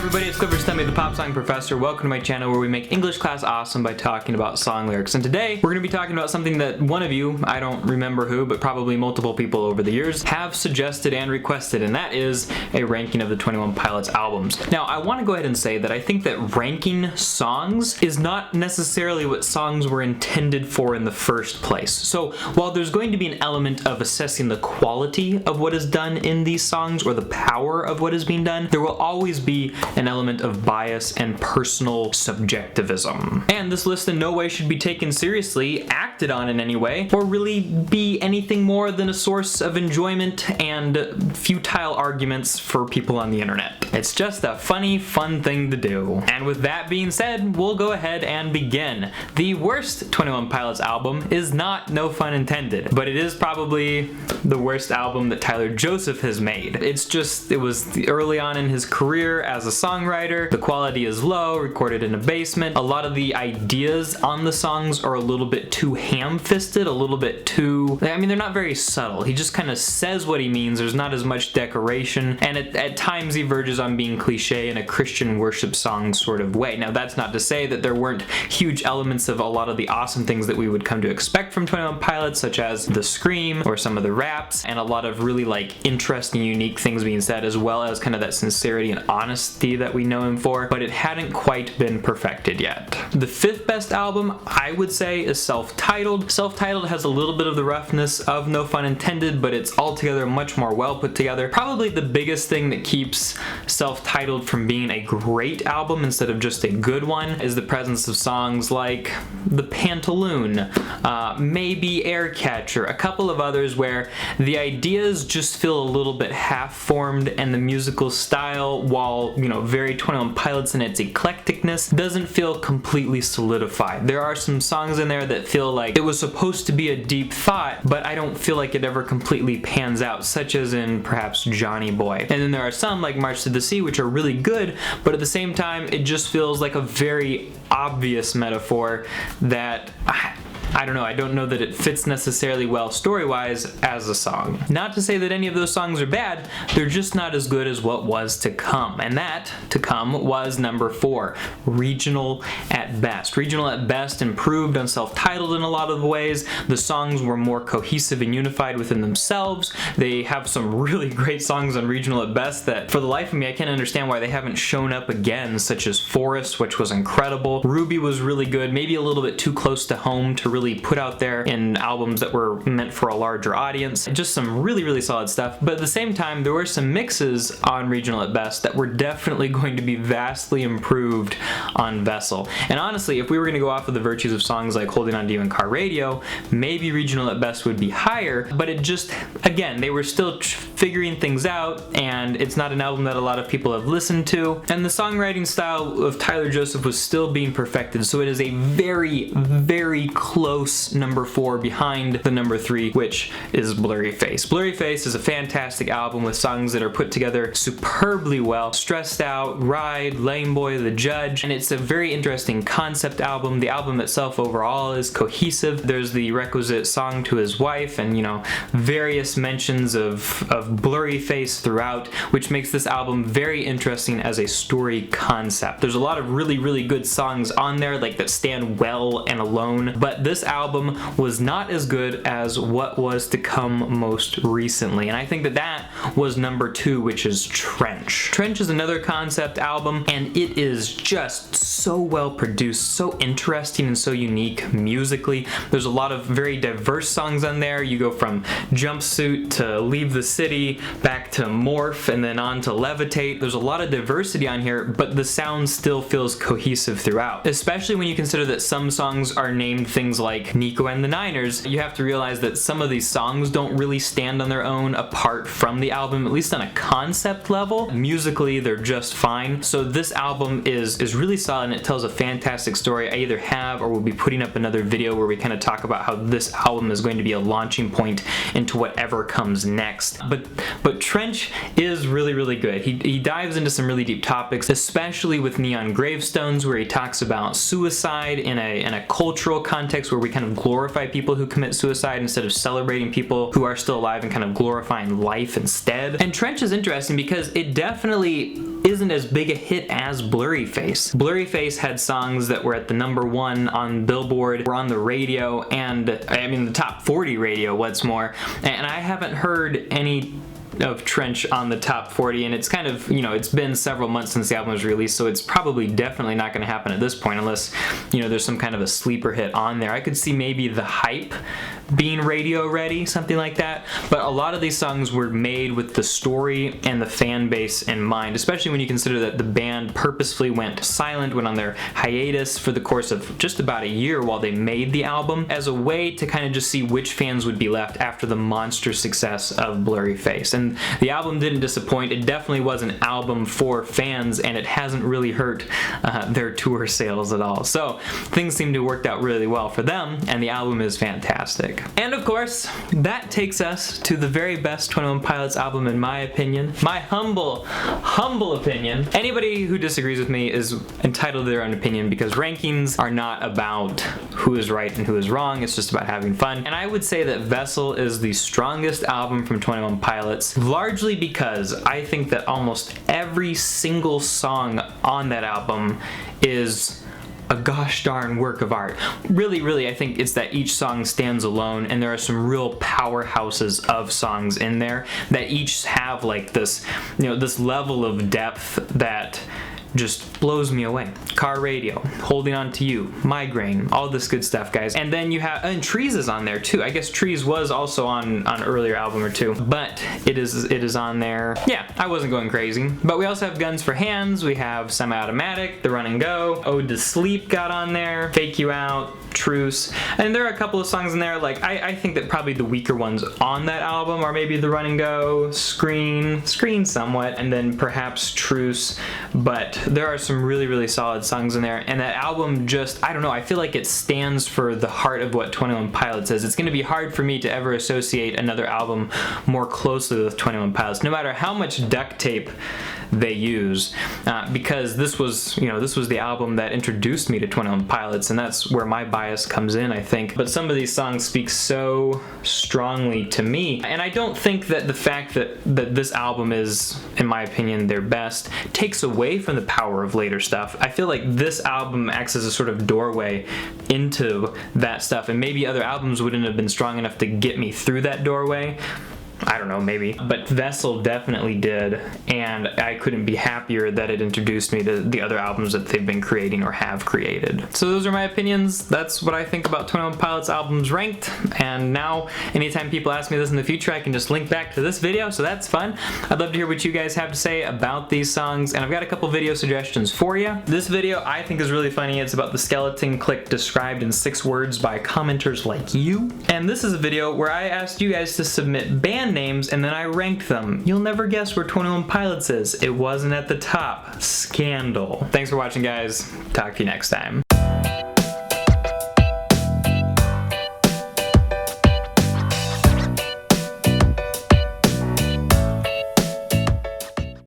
everybody, it's Clifford Stummy, the Pop Song Professor. Welcome to my channel where we make English class awesome by talking about song lyrics. And today, we're going to be talking about something that one of you, I don't remember who, but probably multiple people over the years, have suggested and requested, and that is a ranking of the 21 Pilots albums. Now, I want to go ahead and say that I think that ranking songs is not necessarily what songs were intended for in the first place. So, while there's going to be an element of assessing the quality of what is done in these songs or the power of what is being done, there will always be an element of bias and personal subjectivism. And this list in no way should be taken seriously, acted on in any way, or really be anything more than a source of enjoyment and futile arguments for people on the internet. It's just a funny, fun thing to do. And with that being said, we'll go ahead and begin. The worst 21 Pilots album is not No Fun Intended, but it is probably the worst album that Tyler Joseph has made. It was early on in his career as a songwriter. The quality is low, recorded in a basement. A lot of the ideas on the songs are a little bit too ham-fisted, a little bit too... I mean, they're not very subtle. He just kind of says what he means. There's not as much decoration, and at times he verges on being cliche in a Christian worship song sort of way. Now, that's not to say that there weren't huge elements of a lot of the awesome things that we would come to expect from 21 Pilots, such as the scream or some of the raps, and a lot of really interesting, unique things being said, as well as kind of that sincerity and honesty that we know him for, but it hadn't quite been perfected yet. The fifth best album, I would say, is Self-Titled. Self-Titled has a little bit of the roughness of No Fun Intended, but it's altogether much more well put together. Probably the biggest thing that keeps Self-Titled from being a great album instead of just a good one is the presence of songs like The Pantaloon, maybe Air Catcher, a couple of others where the ideas just feel a little bit half-formed, and the musical style, while, very 21 Pilots in its eclecticness, doesn't feel completely solidified. There are some songs in there that feel like it was supposed to be a deep thought, but I don't feel like it ever completely pans out, such as in perhaps Johnny Boy. And then there are some like March to the Sea, which are really good, but at the same time, it just feels like a very obvious metaphor that I don't know, I don't know that it fits necessarily well story-wise as a song. Not to say that any of those songs are bad, they're just not as good as what was to come. And that, to come, was number 4, Regional at Best. Regional at Best improved on Self-Titled in a lot of ways. The songs were more cohesive and unified within themselves. They have some really great songs on Regional at Best that, for the life of me, I can't understand why they haven't shown up again, such as Forest, which was incredible. Ruby was really good, maybe a little bit too close to home to really put out there in albums that were meant for a larger audience. Just some really solid stuff, but at the same time there were some mixes on Regional at Best that were definitely going to be vastly improved on Vessel. And honestly, if we were going to go off of the virtues of songs like Holding On To You and Car Radio, maybe Regional at Best would be higher, but it just, again, they were still figuring things out, and it's not an album that a lot of people have listened to, and the songwriting style of Tyler Joseph was still being perfected, so it is a very close number 4 behind the number 3, which is Blurryface. Blurryface is a fantastic album with songs that are put together superbly well. Stressed Out, Ride, Lame Boy, The Judge, and it's a very interesting concept album. The album itself overall is cohesive. There's the requisite song to his wife, and various mentions of Blurryface throughout, which makes this album very interesting as a story concept. There's a lot of really good songs on there that stand well and alone, but this album was not as good as what was to come most recently, and I think that was number 2, which is Trench. Trench is another concept album, and it is just so well produced, so interesting, and so unique musically. There's a lot of very diverse songs on there. You go from Jumpsuit to Leave the City, back to Morph, and then on to Levitate. There's a lot of diversity on here, but the sound still feels cohesive throughout, especially when you consider that some songs are named things like Nico and the Niners. You have to realize that some of these songs don't really stand on their own apart from the album, at least on a concept level. Musically, they're just fine. So this album is really solid, and it tells a fantastic story. I either have or will be putting up another video where we kind of talk about how this album is going to be a launching point into whatever comes next. But Trench is really good. He dives into some really deep topics, especially with Neon Gravestones, where he talks about suicide in a cultural context where we kind of glorify people who commit suicide instead of celebrating people who are still alive and kind of glorifying life instead. And Trench is interesting because it definitely isn't as big a hit as Blurryface. Blurryface had songs that were at the #1 on Billboard, were on the radio, and I mean the top 40 radio, what's more, and I haven't heard any of Trench on the top 40, and it's kind of, you know, it's been several months since the album was released, so it's probably definitely not going to happen at this point unless, you know, there's some kind of a sleeper hit on there. I could see maybe The Hype being radio ready, something like that, but a lot of these songs were made with the story and the fan base in mind, especially when you consider that the band purposefully went silent, went on their hiatus for the course of just about a year while they made the album, as a way to kind of just see which fans would be left after the monster success of Blurryface. And the album didn't disappoint. It definitely was an album for fans, and it hasn't really hurt their tour sales at all. So things seem to have worked out really well for them, and the album is fantastic. And of course, that takes us to the very best 21 Pilots album in my opinion. My humble opinion. Anybody who disagrees with me is entitled to their own opinion, because rankings are not about who is right and who is wrong. It's just about having fun. And I would say that Vessel is the strongest album from 21 Pilots, largely because I think that almost every single song on that album is a gosh darn work of art. Really, I think it's that each song stands alone, and there are some real powerhouses of songs in there that each have like this, you know, this level of depth that just blows me away. Car Radio, Holding On To You, Migraine, all this good stuff, guys. And then you have, and Trees is on there too. I guess Trees was also on an earlier album or two, but it is on there. Yeah, I wasn't going crazy. But we also have Guns for Hands, we have Semi-Automatic, The Run and Go, Ode to Sleep got on there, Fake You Out, Truce, and there are a couple of songs in there, like I think that probably the weaker ones on that album are maybe The Run and Go, Screen somewhat, and then perhaps Truce, but there are some really solid songs in there, and that album just, I don't know, I feel like it stands for the heart of what 21 Pilots is. It's going to be hard for me to ever associate another album more closely with 21 Pilots, no matter how much duct tape they use, because this was, you know, this was the album that introduced me to 21 Pilots, and that's where my bias comes in, I think. But some of these songs speak so strongly to me, and I don't think that the fact that this album is, in my opinion, their best takes away from the power of later stuff. I feel like this album acts as a sort of doorway into that stuff, and maybe other albums wouldn't have been strong enough to get me through that doorway. I don't know, maybe. But Vessel definitely did, and I couldn't be happier that it introduced me to the other albums that they've been creating or have created. So those are my opinions. That's what I think about 21 Pilots albums ranked, and now anytime people ask me this in the future, I can just link back to this video, so that's fun. I'd love to hear what you guys have to say about these songs, and I've got a couple video suggestions for you. This video I think is really funny. It's about the Skeleton Click described in 6 words by commenters like you. And this is a video where I asked you guys to submit band names, and then I ranked them. You'll never guess where 21 Pilots is. It wasn't at the top. Scandal. Thanks for watching, guys. Talk to you next time.